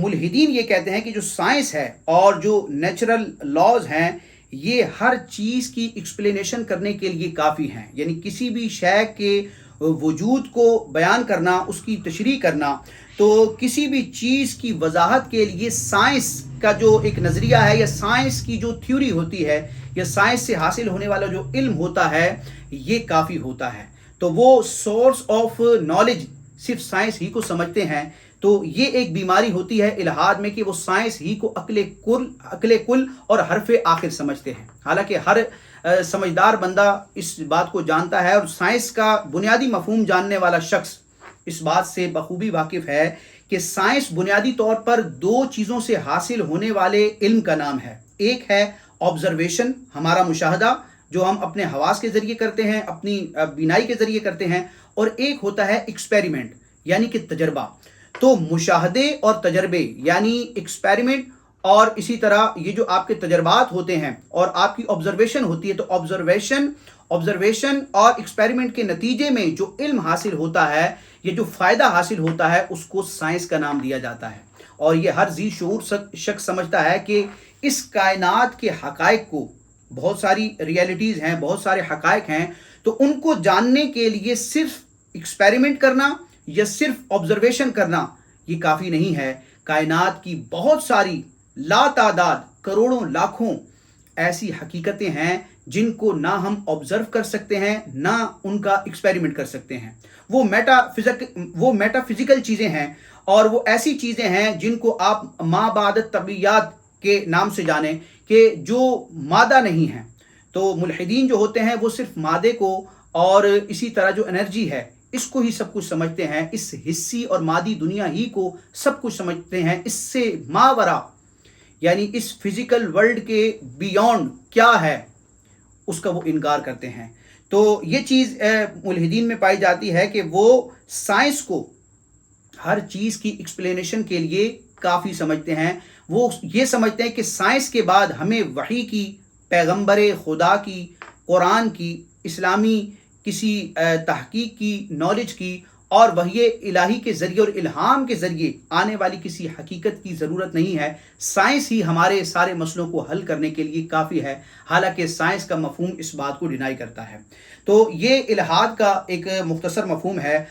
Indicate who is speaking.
Speaker 1: ملحدین یہ کہتے ہیں کہ جو سائنس ہے اور جو نیچرل لاز ہیں یہ ہر چیز کی ایکسپلینیشن کرنے کے لیے کافی ہیں، یعنی کسی بھی شے کے وجود کو بیان کرنا، اس کی تشریح کرنا، تو کسی بھی چیز کی وضاحت کے لیے سائنس کا جو ایک نظریہ ہے یا سائنس کی جو تھیوری ہوتی ہے یا سائنس سے حاصل ہونے والا جو علم ہوتا ہے یہ کافی ہوتا ہے۔ تو وہ سورس آف نالج صرف سائنس ہی کو سمجھتے ہیں، تو یہ ایک بیماری ہوتی ہے الہاد میں کہ وہ سائنس ہی کو عقل کل اور حرف آخر سمجھتے ہیں، حالانکہ ہر سمجھدار بندہ اس بات کو جانتا ہے، اور سائنس کا بنیادی مفہوم جاننے والا شخص اس بات سے بخوبی واقف ہے کہ سائنس بنیادی طور پر دو چیزوں سے حاصل ہونے والے علم کا نام ہے۔ ایک ہے آبزرویشن، ہمارا مشاہدہ جو ہم اپنے حواس کے ذریعے کرتے ہیں، اپنی بینائی کے ذریعے کرتے ہیں، اور ایک ہوتا ہے ایکسپیریمنٹ یعنی کہ تجربہ۔ تو مشاہدے اور تجربے یعنی ایکسپیریمنٹ اور اسی طرح یہ جو آپ کے تجربات ہوتے ہیں اور آپ کی آبزرویشن ہوتی ہے، تو آبزرویشن اور ایکسپیریمنٹ کے نتیجے میں جو علم حاصل ہوتا ہے، یہ جو فائدہ حاصل ہوتا ہے، اس کو سائنس کا نام دیا جاتا ہے۔ اور یہ ہر ذی شعور شخص سمجھتا ہے کہ اس کائنات کے حقائق کو، بہت ساری ریئلٹیز ہیں، بہت سارے حقائق ہیں، تو ان کو جاننے کے لیے صرف ایکسپیریمنٹ کرنا یا صرف آبزرویشن کرنا یہ کافی نہیں ہے۔ کائنات کی بہت ساری لا تعداد کروڑوں لاکھوں ایسی حقیقتیں ہیں جن کو نہ ہم آبزرو کر سکتے ہیں، نہ ان کا ایکسپیریمنٹ کر سکتے ہیں۔ وہ میٹا فزیکل چیزیں ہیں، اور وہ ایسی چیزیں ہیں جن کو آپ ما بعد طبیعیات کے نام سے جانیں کہ جو مادہ نہیں ہیں۔ تو ملحدین جو ہوتے ہیں وہ صرف مادے کو اور اسی طرح جو انرجی ہے اس کو ہی سب کچھ سمجھتے ہیں، اس حصی اور مادی دنیا ہی کو سب کچھ سمجھتے ہیں، اس سے ماورا یعنی اس فزیکل ورلڈ کے بیونڈ کیا ہے اس کا وہ انکار کرتے ہیں۔ تو یہ چیز ملحدین میں پائی جاتی ہے کہ وہ سائنس کو ہر چیز کی ایکسپلینیشن کے لیے کافی سمجھتے ہیں۔ وہ یہ سمجھتے ہیں کہ سائنس کے بعد ہمیں وحی کی، پیغمبر خدا کی، قرآن کی، اسلامی کسی تحقیق کی، نالج کی اور وحی الہی کے ذریعے اور الہام کے ذریعے آنے والی کسی حقیقت کی ضرورت نہیں ہے۔ سائنس ہی ہمارے سارے مسئلوں کو حل کرنے کے لیے کافی ہے، حالانکہ سائنس کا مفہوم اس بات کو ڈینائی کرتا ہے۔ تو یہ الہاد کا ایک مختصر مفہوم ہے۔